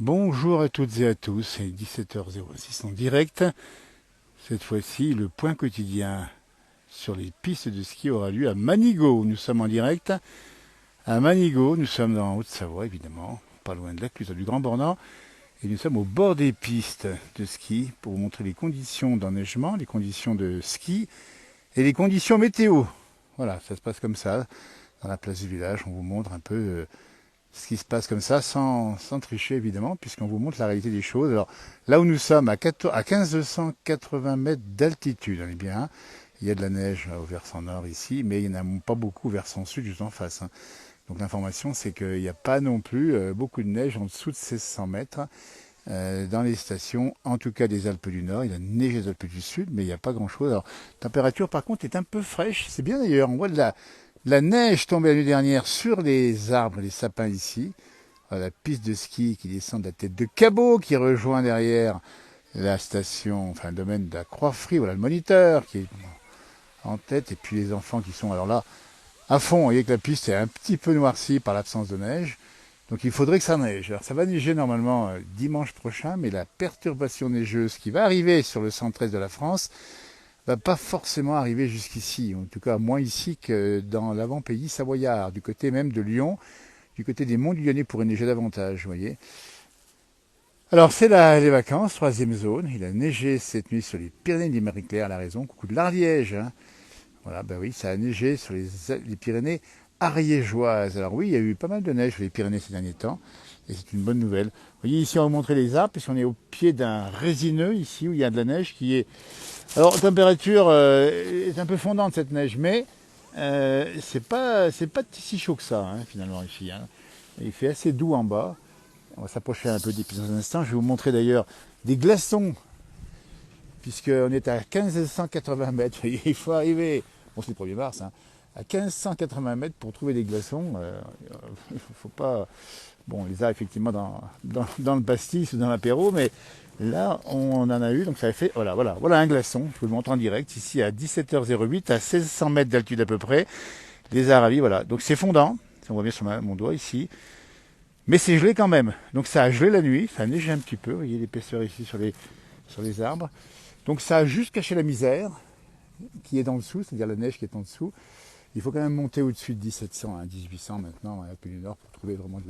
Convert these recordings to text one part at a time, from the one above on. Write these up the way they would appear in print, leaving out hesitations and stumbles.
Bonjour à toutes et à tous, c'est 17h06 en direct. Cette fois-ci, le point quotidien sur les pistes de ski aura lieu à Manigot. Nous sommes en direct à Manigot, nous sommes dans Haute-Savoie évidemment, pas loin de la Cluse du Grand Bornand. Et nous sommes au bord des pistes de ski pour vous montrer les conditions d'enneigement, les conditions de ski et les conditions météo. Voilà, ça se passe comme ça, dans la place du village, on vous montre un peu ce qui se passe comme ça, sans tricher évidemment, puisqu'on vous montre la réalité des choses. Alors là où nous sommes, à 1580 mètres d'altitude, on est bien, il y a de la neige au versant nord ici, mais il n'y en a pas beaucoup au versant sud, juste en face. Donc l'information, c'est qu'il n'y a pas non plus beaucoup de neige en dessous de 1600 mètres dans les stations, en tout cas des Alpes du Nord. Il a neigé des Alpes du Sud, mais il n'y a pas grand-chose. Alors, la température, par contre, est un peu fraîche. C'est bien d'ailleurs, on voit de la neige tombée la nuit dernière sur les arbres, les sapins ici. Voilà, la piste de ski qui descend de la tête de Cabot, qui rejoint derrière la station, enfin le domaine de la Croix-Frie. Voilà le moniteur qui est en tête, et puis les enfants qui sont alors là à fond. Vous voyez que la piste est un petit peu noircie par l'absence de neige. Donc il faudrait que ça neige. Alors ça va neiger normalement dimanche prochain, mais la perturbation neigeuse qui va arriver sur le centre-est de la France va pas forcément arriver jusqu'ici, en tout cas moins ici que dans l'avant-pays savoyard, du côté même de Lyon, du côté des monts du Lyonnais pourrait neiger davantage, vous voyez. Alors c'est les vacances, troisième zone, il a neigé cette nuit sur les Pyrénées des Marie-Claire, la raison, coucou de l'Ariège, hein. Voilà, ben oui, ça a neigé sur les Pyrénées ariégeoises. Alors oui, il y a eu pas mal de neige sur les Pyrénées ces derniers temps, et c'est une bonne nouvelle. Vous voyez ici, on va vous montrer les arbres, puisqu'on est au pied d'un résineux, ici, où il y a de la neige qui est... Alors, la température est un peu fondante, cette neige, mais c'est pas si chaud que ça, hein, finalement, ici, hein. Il fait assez doux en bas. On va s'approcher un peu des pistes dans un instant. Je vais vous montrer d'ailleurs des glaçons, puisqu'on est à 1580 mètres. Il faut arriver, bon c'est le 1er mars, hein, à 1580 mètres pour trouver des glaçons. Il faut pas... Bon, on les a effectivement dans le pastis ou dans l'apéro, mais là, on en a eu, donc ça a fait... Voilà un glaçon. Je vous le montre en direct, ici à 17h08, à 1600 mètres d'altitude à peu près. Les Aravis, voilà. Donc c'est fondant, si on voit bien sur mon doigt ici. Mais c'est gelé quand même. Donc ça a gelé la nuit, ça a neigé un petit peu. Vous voyez l'épaisseur ici sur les arbres. Donc ça a juste caché la misère qui est en dessous, c'est-à-dire la neige qui est en dessous. Il faut quand même monter au-dessus de 1700 à 1800 maintenant à l'Alpe du Nord pour trouver vraiment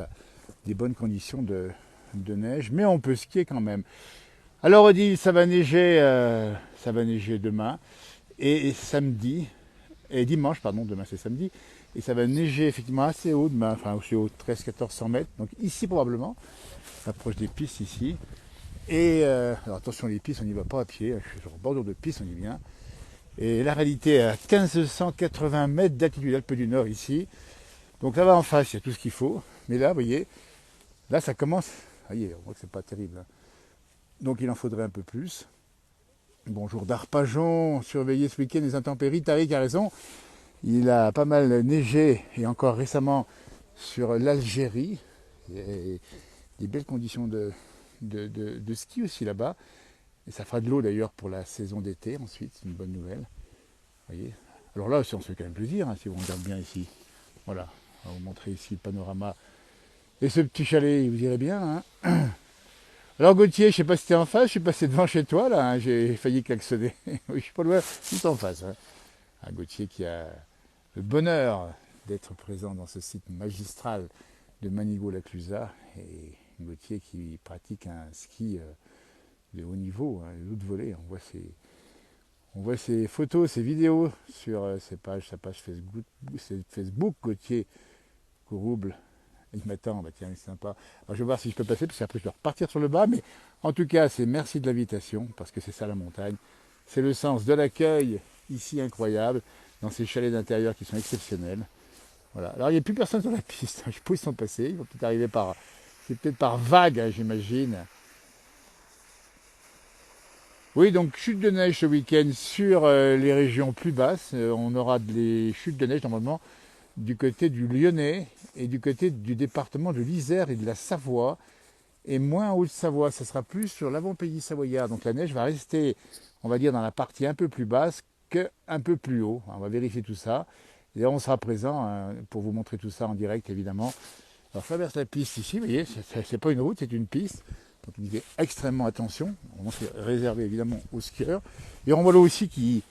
des bonnes conditions de neige. Mais on peut skier quand même. Alors on dit ça va neiger demain et samedi, et dimanche, pardon, demain c'est samedi, et ça va neiger effectivement assez haut demain, enfin aussi haut, 13-1400 mètres, donc ici probablement, approche des pistes ici. Et alors attention les pistes, on n'y va pas à pied, je suis sur le bordure de piste, on y vient. Et la réalité est à 1580 mètres d'altitude Alpes du Nord ici. Donc là-bas en face, il y a tout ce qu'il faut. Mais là, vous voyez, là ça commence. Vous voyez, on voit que c'est pas terrible, hein. Donc il en faudrait un peu plus. Bonjour d'Arpajon, surveillez ce week-end les intempéries. Tariq a raison. Il a pas mal neigé, et encore récemment, sur l'Algérie. Il y a des belles conditions de ski aussi là-bas. Et ça fera de l'eau d'ailleurs pour la saison d'été ensuite, c'est une bonne nouvelle. Voyez. Alors là, on se fait quand même plaisir, hein, si on regarde bien ici. Voilà, on va vous montrer ici le panorama. Et ce petit chalet, il vous irait bien, hein. Alors Gauthier, je sais pas si t'es en face, je suis passé devant chez toi là, hein, j'ai failli klaxonner. Oui, je suis pas loin, juste en face, hein. Un Gauthier qui a le bonheur d'être présent dans ce site magistral de Manigot-la-Clusaz, et Gauthier qui pratique un ski de haut niveau, hein, de haute volée. On voit ses photos, ses vidéos sur sa page Facebook, Gauthier Courouble. Il m'attend, bah tiens, c'est sympa. Alors je vais voir si je peux passer, parce qu'après je dois repartir sur le bas, mais en tout cas, c'est merci de l'invitation, parce que c'est ça la montagne. C'est le sens de l'accueil, ici incroyable, dans ces chalets d'intérieur qui sont exceptionnels. Voilà. Alors il n'y a plus personne sur la piste, je peux s'en passer, ils vont peut-être arriver c'est peut-être par vague, hein, j'imagine. Oui, donc chute de neige ce week-end sur les régions plus basses. On aura des chutes de neige normalement du côté du Lyonnais et du côté du département de l'Isère et de la Savoie. Et moins en Haute-Savoie, ça sera plus sur l'avant-pays savoyard. Donc la neige va rester, on va dire, dans la partie un peu plus basse qu'un peu plus haut. On va vérifier tout ça. Et là, on sera présent pour vous montrer tout ça en direct, évidemment. Alors je traverse la piste ici, vous voyez, c'est pas une route, c'est une piste. Donc on y fait extrêmement attention. C'est réservé évidemment aux skieurs. Et on voit là aussi qui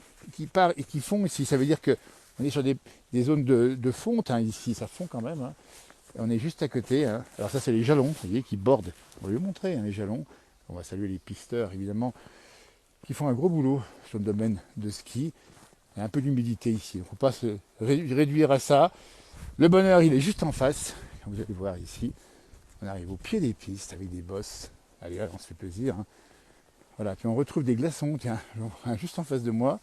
part et qui fond ici. Ça veut dire que on est sur des zones de fonte, hein, ici, ça fond quand même. Hein. Et on est juste à côté. Hein. Alors ça c'est les jalons, vous voyez, qui bordent. On va lui montrer hein, les jalons. On va saluer les pisteurs évidemment, qui font un gros boulot sur le domaine de ski. Il y a un peu d'humidité ici. Il ne faut pas se réduire à ça. Le bonheur, il est juste en face. Comme vous allez voir ici, on arrive au pied des pistes avec des bosses. Allez, on se fait plaisir. Hein. Voilà, puis on retrouve des glaçons, tiens, juste en face de moi.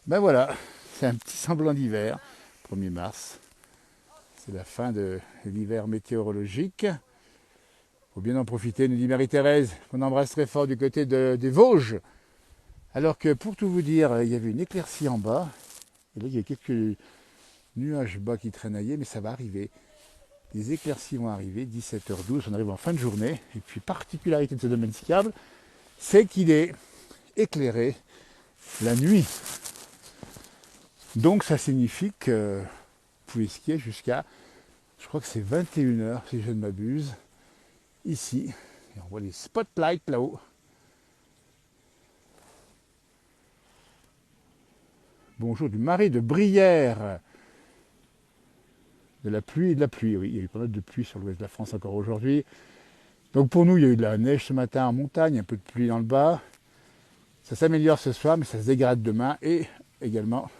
Ben voilà, c'est un petit semblant d'hiver, 1er mars. C'est la fin de l'hiver météorologique. Il faut bien en profiter, nous dit Marie-Thérèse, qu'on embrasse très fort du côté des Vosges. Alors que pour tout vous dire, il y avait une éclaircie en bas. Et là, il y a quelques nuages bas qui traînaillaient, mais ça va arriver. Les éclaircies vont arriver, 17h12, on arrive en fin de journée. Et puis, particularité de ce domaine skiable, c'est qu'il est éclairé la nuit. Donc, ça signifie que vous pouvez skier jusqu'à, je crois que c'est 21h, si je ne m'abuse, ici. Et on voit les spotlights là-haut. Bonjour du marais de Brière. De la pluie et de la pluie, oui, il y a eu pas mal de pluie sur l'ouest de la France encore aujourd'hui. Donc pour nous, il y a eu de la neige ce matin en montagne, un peu de pluie dans le bas. Ça s'améliore ce soir, mais ça se dégrade demain et également,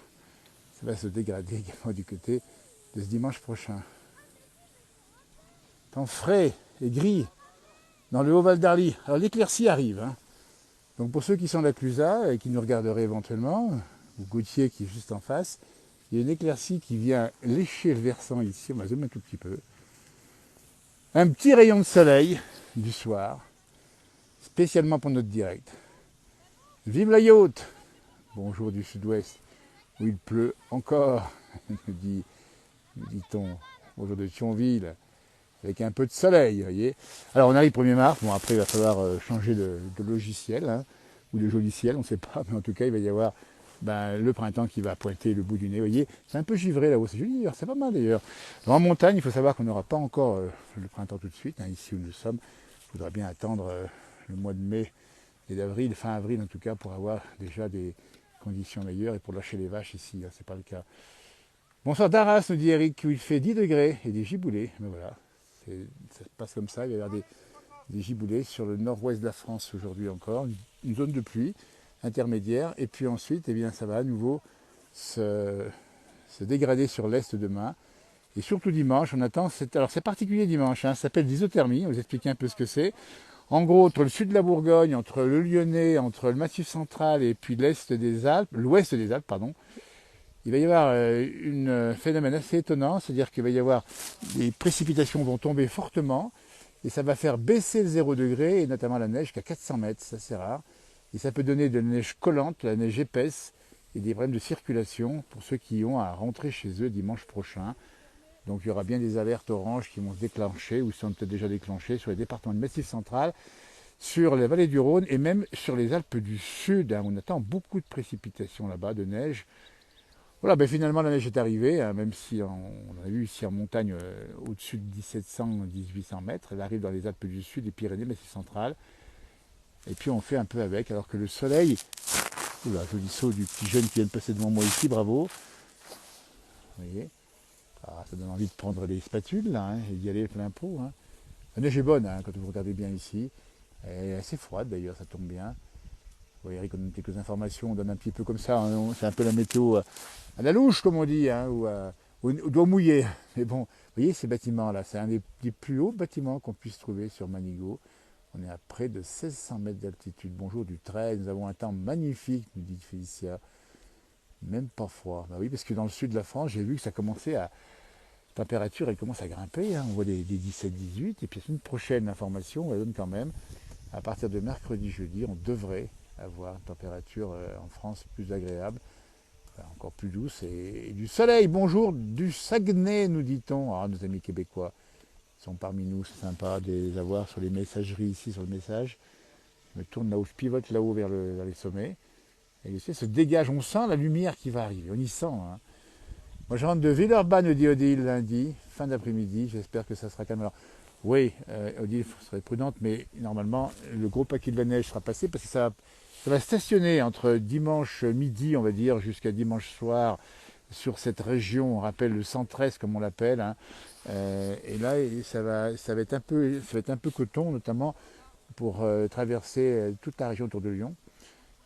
ça va se dégrader également du côté de ce dimanche prochain. Temps frais et gris dans le Haut-Val d'Arly. Alors l'éclaircie arrive. Hein. Donc pour ceux qui sont à la Clusaz et qui nous regarderaient éventuellement, ou Gauthier qui est juste en face, il y a une éclaircie qui vient lécher le versant ici, on va zoomer un tout petit peu. Un petit rayon de soleil du soir, spécialement pour notre direct. Vive la yacht! Bonjour du sud-ouest, où il pleut encore, nous dit-on. Bonjour de Thionville, avec un peu de soleil, vous voyez. Alors on arrive 1er mars, bon après il va falloir changer de logiciel, hein, ou de logiciel, on ne sait pas, mais en tout cas il va y avoir le printemps qui va pointer le bout du nez, vous voyez, c'est un peu givré là-haut, c'est joli d'ailleurs, c'est pas mal d'ailleurs. En montagne, il faut savoir qu'on n'aura pas encore le printemps tout de suite, hein, ici où nous sommes, il faudra bien attendre le mois de mai et d'avril, fin avril en tout cas, pour avoir déjà des conditions meilleures et pour lâcher les vaches ici, hein, c'est pas le cas. Bonsoir d'Arras, nous dit Eric, où il fait 10 degrés et des giboulées, mais voilà, ça se passe comme ça, il va y avoir des giboulées sur le nord-ouest de la France aujourd'hui encore, une zone de pluie intermédiaire, et puis ensuite, eh bien, ça va à nouveau se dégrader sur l'est demain, et surtout dimanche, on attend, alors c'est particulier dimanche, hein, ça s'appelle l'isothermie, on va vous expliquer un peu ce que c'est. En gros, entre le sud de la Bourgogne, entre le Lyonnais, entre le Massif central et puis l'ouest des Alpes, pardon, il va y avoir un phénomène assez étonnant, c'est-à-dire qu'il va y avoir des précipitations vont tomber fortement, et ça va faire baisser le 0 degré, et notamment la neige jusqu'à 400 mètres, ça c'est rare. Et ça peut donner de la neige collante, de la neige épaisse et des problèmes de circulation pour ceux qui ont à rentrer chez eux dimanche prochain. Donc il y aura bien des alertes oranges qui vont se déclencher ou sont peut-être déjà déclenchées sur les départements du Massif central, sur les vallées du Rhône et même sur les Alpes du Sud. Hein. On attend beaucoup de précipitations là-bas, de neige. Voilà, finalement la neige est arrivée, hein, même si on a vu ici en montagne au-dessus de 1700-1800 mètres. Elle arrive dans les Alpes du Sud, les Pyrénées, le Massif central. Et puis on fait un peu avec, alors que le soleil, oula, joli saut du petit jeune qui vient de passer devant moi ici, bravo. Vous voyez, ça donne envie de prendre les spatules là, hein, et d'y aller plein pot. Hein. La neige est bonne hein, quand vous regardez bien ici. Elle est assez froide d'ailleurs, ça tombe bien. Vous voyez, Eric, on donne quelques informations, on donne un petit peu comme ça, hein, c'est un peu la météo à la louche comme on dit, hein, ou au doigt mouillé. Mais bon, vous voyez ces bâtiments là, c'est un des plus hauts bâtiments qu'on puisse trouver sur Manigot. On est à près de 1600 mètres d'altitude. Bonjour du 13, nous avons un temps magnifique, nous dit Félicia. Même pas froid. Bah oui, parce que dans le sud de la France, j'ai vu que ça commençait à... La température, elle commence à grimper. Hein. On voit des 17-18. Et puis la semaine prochaine, l'information, on la donne quand même. À partir de mercredi, jeudi, on devrait avoir une température en France plus agréable. Enfin, encore plus douce. Et du soleil. Bonjour du Saguenay, nous dit-on. Ah, nos amis québécois sont parmi nous, c'est sympa de les avoir sur les messageries ici, sur le message. Je me tourne là-haut, je pivote là-haut vers les sommets. Et le ciel se dégage, on sent la lumière qui va arriver, on y sent. Hein. Moi, je rentre de Villeurbanne, dit Odile, lundi, fin d'après-midi. J'espère que ça sera calme. Alors, oui, Odile serait prudente, mais normalement, le gros paquet de la neige sera passé parce que ça va stationner entre dimanche midi, on va dire, jusqu'à dimanche soir sur cette région, on rappelle le centre-est comme on l'appelle. Hein. Et là, ça va être un peu coton, notamment pour traverser toute la région autour de Lyon.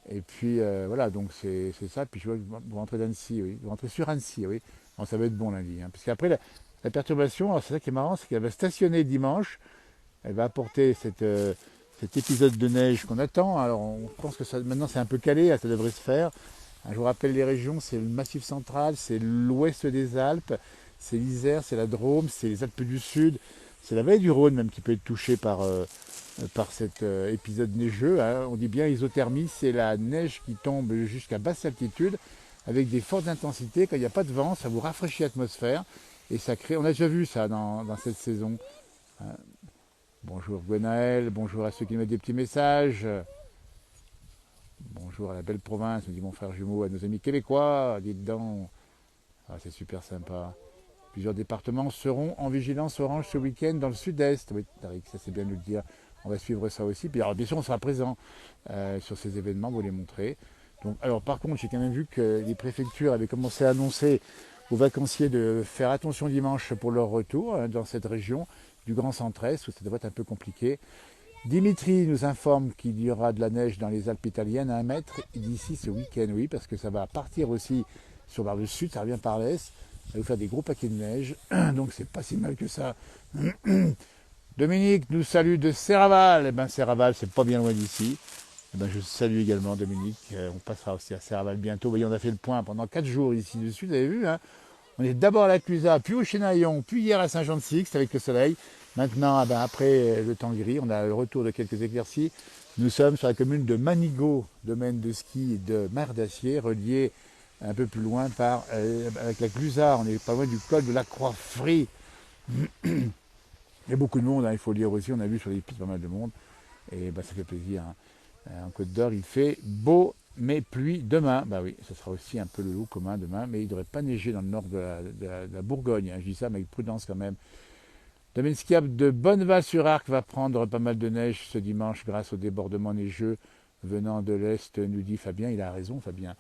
Et puis voilà, donc c'est ça. Puis je vois que vous rentrez d'Annecy, oui. Vous rentrez sur Annecy, oui. Bon, ça va être bon lundi. Hein. Parce qu'après, la perturbation, alors c'est ça qui est marrant, c'est qu'elle va stationner dimanche. Elle va apporter cet épisode de neige qu'on attend. Alors on pense que ça, maintenant c'est un peu calé, ça devrait se faire. Je vous rappelle les régions, c'est le Massif central, c'est l'ouest des Alpes, c'est l'Isère, c'est la Drôme, c'est les Alpes du Sud, c'est la vallée du Rhône même qui peut être touchée par cet épisode neigeux. Hein. On dit bien isothermie, c'est la neige qui tombe jusqu'à basse altitude avec des fortes intensités. Quand il n'y a pas de vent, ça vous rafraîchit l'atmosphère et ça crée. On a déjà vu ça dans cette saison. Bonjour Gwenaël, bonjour à ceux qui mettent des petits messages. Bonjour à la belle province, me dit mon frère jumeau, à nos amis québécois, dites donc. Ah, c'est super sympa. Plusieurs départements seront en vigilance orange ce week-end dans le sud-est. Oui, Tariq, ça c'est bien de le dire. On va suivre ça aussi. Puis alors, bien sûr, on sera présent sur ces événements, vous les montrer. Donc, alors, par contre, j'ai quand même vu que les préfectures avaient commencé à annoncer aux vacanciers de faire attention dimanche pour leur retour dans cette région du Grand Centre-Est, où ça devrait être un peu compliqué. Dimitri nous informe qu'il y aura de la neige dans les Alpes italiennes à 1 mètre d'ici ce week-end, oui, parce que ça va partir aussi vers le sud, ça revient par l'est, ça va vous faire des gros paquets de neige, donc c'est pas si mal que ça. Dominique nous salue de Serraval, eh bien Serraval c'est pas bien loin d'ici, eh ben, je salue également Dominique, on passera aussi à Serraval bientôt, vous voyez on a fait le point pendant 4 jours ici dessus, vous avez vu, hein. On est d'abord à la Clusaz, puis au Chénaillon, puis hier à Saint-Jean-de-Sixte avec le soleil. Maintenant, après le temps gris, on a le retour de quelques éclaircies. Nous sommes sur la commune de Manigot, domaine de ski de Mer d'Acier, relié un peu plus loin avec la Clusaz. On n'est pas loin du col de la Croix-Frie. Il y a beaucoup de monde, hein, il faut le dire aussi. On a vu sur les pistes pas mal de monde. Et ça fait plaisir. Hein. En Côte d'Or, il fait beau, mais pluie demain. Bah oui, ce sera aussi un peu le lot commun demain. Mais il ne devrait pas neiger dans le nord de la Bourgogne. Hein. Je dis ça, mais avec prudence quand même. Domaine skiable de Bonneval-sur-Arc va prendre pas mal de neige ce dimanche grâce au débordement neigeux venant de l'Est, nous dit Fabien. Il a raison, Fabien.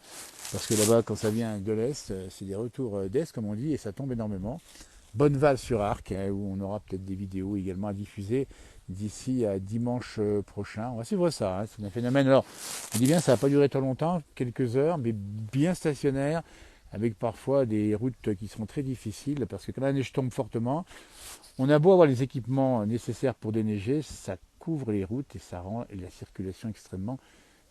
Parce que là-bas, quand ça vient de l'Est, c'est des retours d'Est, comme on dit, et ça tombe énormément. Bonneval-sur-Arc, hein, où on aura peut-être des vidéos également à diffuser d'ici à dimanche prochain. On va suivre ça, hein, c'est un phénomène. Alors, on dit bien, ça ne va pas durer trop longtemps, quelques heures, mais bien stationnaire, avec parfois des routes qui seront très difficiles, parce que quand la neige tombe fortement, on a beau avoir les équipements nécessaires pour déneiger, ça couvre les routes et ça rend la circulation extrêmement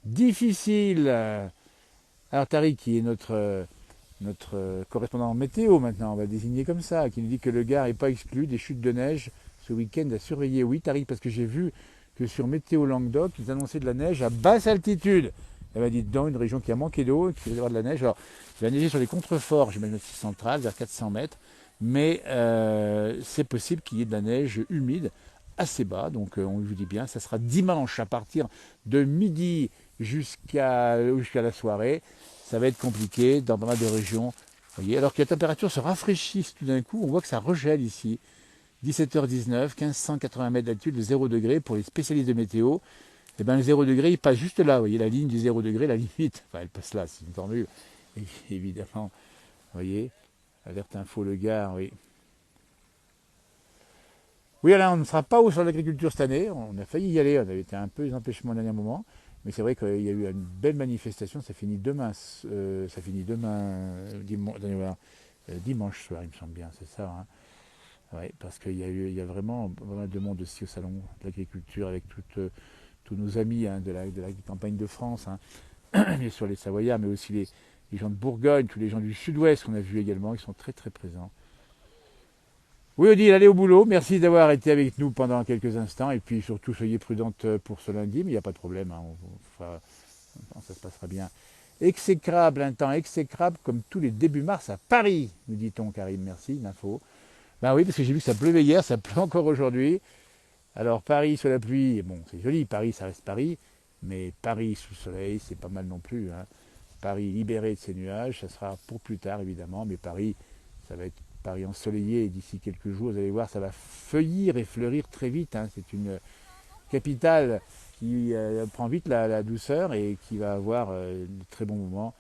difficile. Alors Tariq, qui est notre correspondant en météo maintenant, on va le désigner comme ça, qui nous dit que le Gard n'est pas exclu des chutes de neige ce week-end à surveiller. Oui Tariq, parce que j'ai vu que sur Météo Languedoc, ils annonçaient de la neige à basse altitude. Elle m'a dit dedans une région qui a manqué d'eau, qui va avoir de la neige. Alors, il va neiger sur les contreforts, j'imagine aussi centrales, vers 400 mètres. Mais c'est possible qu'il y ait de la neige humide assez bas. Donc on vous dit bien, ça sera dimanche à partir de midi jusqu'à la soirée. Ça va être compliqué dans pas mal de régions. Vous voyez, alors que la température se rafraîchit tout d'un coup, on voit que ça regèle ici. 17h19, 1580 mètres d'altitude, 0 degré pour les spécialistes de météo. Et bien le 0 degré, il passe juste là. Vous voyez la ligne du 0 degré, la limite. Enfin, elle passe là, c'est une formule. Et, évidemment, vous voyez. Alerte info le Gard, oui. Oui, alors on ne sera pas au sur l'agriculture cette année. On a failli y aller, on avait été un peu les empêchements au dernier moment. Mais c'est vrai qu'il y a eu une belle manifestation. Ça finit demain. Dimanche soir, il me semble bien, c'est ça. Hein. Ouais, parce qu'il y a vraiment pas mal de monde aussi au salon de l'agriculture avec tous nos amis hein, de la campagne de France. Hein. Bien sûr les Savoyards, mais aussi les gens de Bourgogne, tous les gens du sud-ouest qu'on a vu également, ils sont très très présents. Oui Odile, allez au boulot, merci d'avoir été avec nous pendant quelques instants, et puis surtout soyez prudente pour ce lundi, mais il n'y a pas de problème, hein, ça se passera bien. Exécrable, un temps exécrable comme tous les débuts mars à Paris, nous dit-on Karim, merci, l'info. Ben oui, parce que j'ai vu que ça pleuvait hier, ça pleut encore aujourd'hui. Alors Paris sous la pluie, bon c'est joli, Paris ça reste Paris, mais Paris sous le soleil, c'est pas mal non plus, hein. Paris libéré de ses nuages, ça sera pour plus tard évidemment, mais Paris Ça va être Paris ensoleillé et d'ici quelques jours, vous allez voir, ça va feuillir et fleurir très vite. Hein. C'est une capitale qui prend vite la douceur et qui va avoir de très bons moments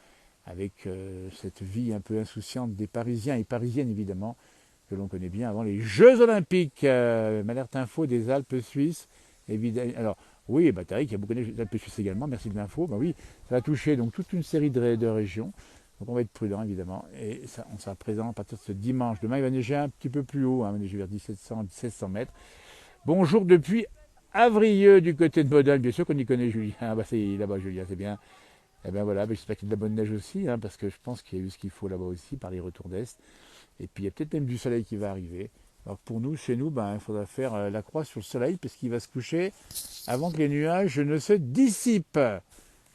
avec cette vie un peu insouciante des Parisiens et Parisiennes évidemment, que l'on connaît bien avant les Jeux Olympiques. M'alerte info des Alpes suisses. Évidemment. Alors, oui, Tariq, il y a beaucoup d'Alpes suisses également, merci de l'info. Oui, ça va toucher donc toute une série de régions. Donc on va être prudent évidemment. Et ça, on sera présent à partir de ce dimanche. Demain, il va neiger un petit peu plus haut, hein, il va neiger vers 1700 mètres. Bonjour depuis Avrieux du côté de Bodol. Bien sûr qu'on y connaît Julien. Ah c'est là-bas Julien, c'est bien. Et bien voilà, j'espère qu'il y a de la bonne neige aussi, hein, parce que je pense qu'il y a eu ce qu'il faut là-bas aussi par les retours d'Est. Et puis il y a peut-être même du soleil qui va arriver. Alors pour nous, chez nous, il faudra faire la croix sur le soleil parce qu'il va se coucher avant que les nuages ne se dissipent. Alors,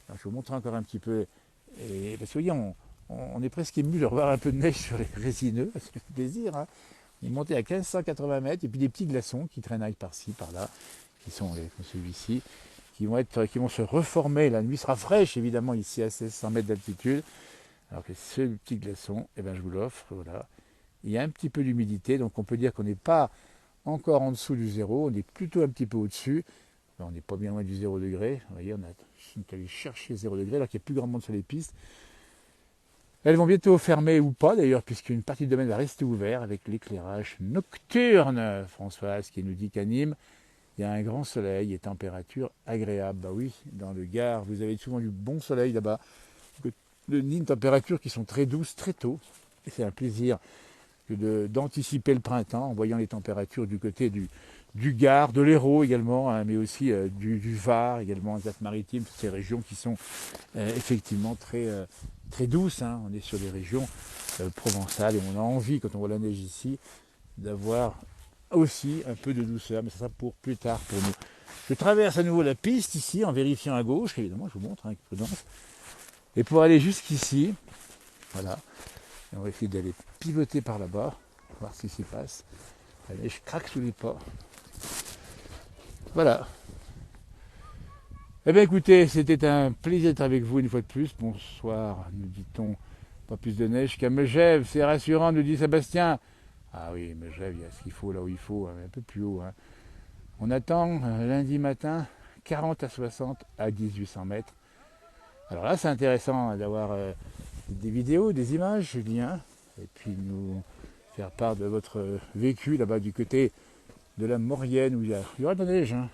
je vais vous montrer encore un petit peu. Et, parce que vous voyez, on est presque ému de revoir un peu de neige sur les résineux. Ça fait plaisir. Hein. On est monté à 1580 mètres et puis des petits glaçons qui traînaillent par-ci, par-là, qui sont comme celui-ci, qui vont se reformer. La nuit sera fraîche évidemment ici à 1600 mètres d'altitude. Alors que ce petit glaçon, je vous l'offre, voilà. Il y a un petit peu d'humidité, donc on peut dire qu'on n'est pas encore en dessous du zéro, on est plutôt un petit peu au-dessus. On n'est pas bien loin du 0 degré. Vous voyez, on est allé chercher 0 degré, alors qu'il n'y a plus grand monde sur les pistes. Elles vont bientôt fermer ou pas d'ailleurs, puisqu'une partie du domaine va rester ouverte avec l'éclairage nocturne. Françoise qui nous dit qu'à Nîmes, il y a un grand soleil et température agréable. Bah oui, dans le Gard, vous avez souvent du bon soleil là-bas. De Nîmes, températures qui sont très douces très tôt. Et c'est un plaisir d'anticiper le printemps en voyant les températures du côté du Gard, de l'Hérault également, hein, mais aussi du Var également, des Alpes-Maritimes, ces régions qui sont effectivement très douces. Hein. On est sur des régions provençales et on a envie, quand on voit la neige ici, d'avoir aussi un peu de douceur, mais ça sera pour plus tard pour nous. Je traverse à nouveau la piste ici en vérifiant à gauche, évidemment, je vous montre avec prudence. Et pour aller jusqu'ici, voilà, et on va essayer d'aller pivoter par là-bas, voir ce qui s'y passe. Allez, je craque sous les pas. Voilà. Eh bien écoutez, c'était un plaisir d'être avec vous une fois de plus. Bonsoir, nous dit-on. Pas plus de neige qu'à Megève, c'est rassurant, nous dit Sébastien. Ah oui, Megève, il y a ce qu'il faut là où il faut, un peu plus haut. Hein. On attend lundi matin 40 à 60 à 1800 mètres. Alors là, c'est intéressant d'avoir des vidéos, des images, Julien, et puis nous faire part de votre vécu là-bas du côté de la Maurienne où il y aura de la neige. Hein.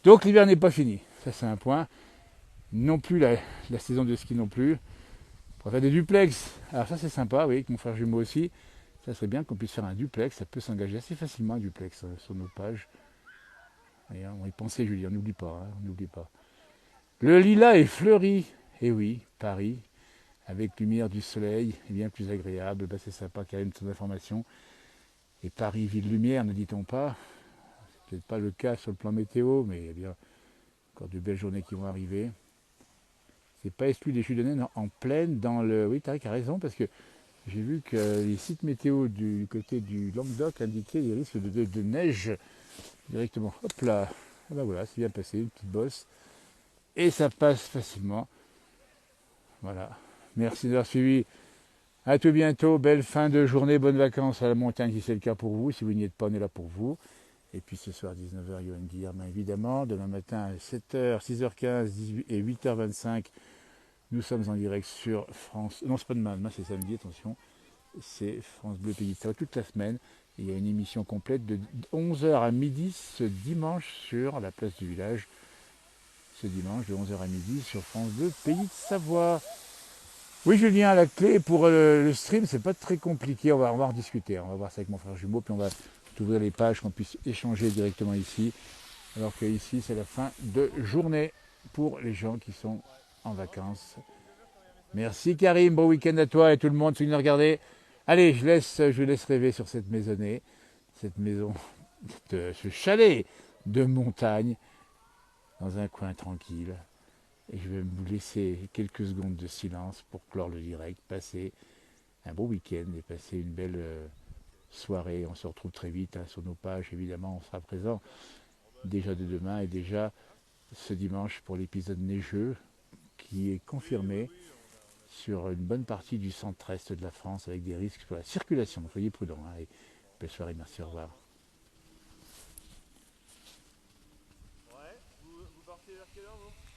Donc l'hiver n'est pas fini, ça c'est un point. Non plus la saison de ski non plus. On va faire des duplex. Alors ça c'est sympa, oui, avec mon frère jumeau aussi. Ça serait bien qu'on puisse faire un duplex, ça peut s'engager assez facilement un duplex sur nos pages. Et on y pensait Julien, on n'oublie pas, on n'oublie pas. Le lilas est fleuri, et oui, Paris, avec lumière du soleil, est bien plus agréable, c'est sympa, Karim, ton information. Et Paris, ville lumière, ne dit-on pas. C'est peut-être pas le cas sur le plan météo, mais il y a bien encore de belles journées qui vont arriver. C'est pas exclu des chutes de neige en pleine dans le... Oui, Tariq a raison, parce que j'ai vu que les sites météo du côté du Languedoc indiquaient les risques de neige directement. Hop là, et voilà, c'est bien passé, une petite bosse. Et ça passe facilement. Voilà. Merci d'avoir suivi. À tout bientôt. Belle fin de journée. Bonnes vacances à la montagne si c'est le cas pour vous. Si vous n'y êtes pas, on est là pour vous. Et puis ce soir, 19h, Johan Guillermin, évidemment. Demain matin, 7h, 6h15 et 8h25, nous sommes en direct sur France. Non, c'est pas demain. Demain, c'est samedi, attention. C'est France Bleu Pays de Savoie toute la semaine. Et il y a une émission complète de 11h à midi ce dimanche sur la place du village. Ce dimanche de 11h à midi sur France 2, Pays de Savoie. Oui Julien, la clé pour le stream, c'est pas très compliqué, on va en discuter, on va voir ça avec mon frère jumeau, puis on va ouvrir les pages, qu'on puisse échanger directement ici, alors que ici c'est la fin de journée pour les gens qui sont en vacances. Merci Karim, bon week-end à toi et tout le monde, si vous nous regardez. Allez, je vous laisse rêver sur cette maisonnée, cette maison, ce chalet de montagne, dans un coin tranquille. Et je vais vous laisser quelques secondes de silence pour clore le direct, passer un bon week-end et passer une belle soirée. On se retrouve très vite sur nos pages, évidemment, on sera présent déjà de demain et déjà ce dimanche pour l'épisode neigeux qui est confirmé sur une bonne partie du centre-est de la France avec des risques pour la circulation. Soyez prudents. Hein, et belle soirée, merci, au revoir. Ouais, vous partez vers quelle heure vous?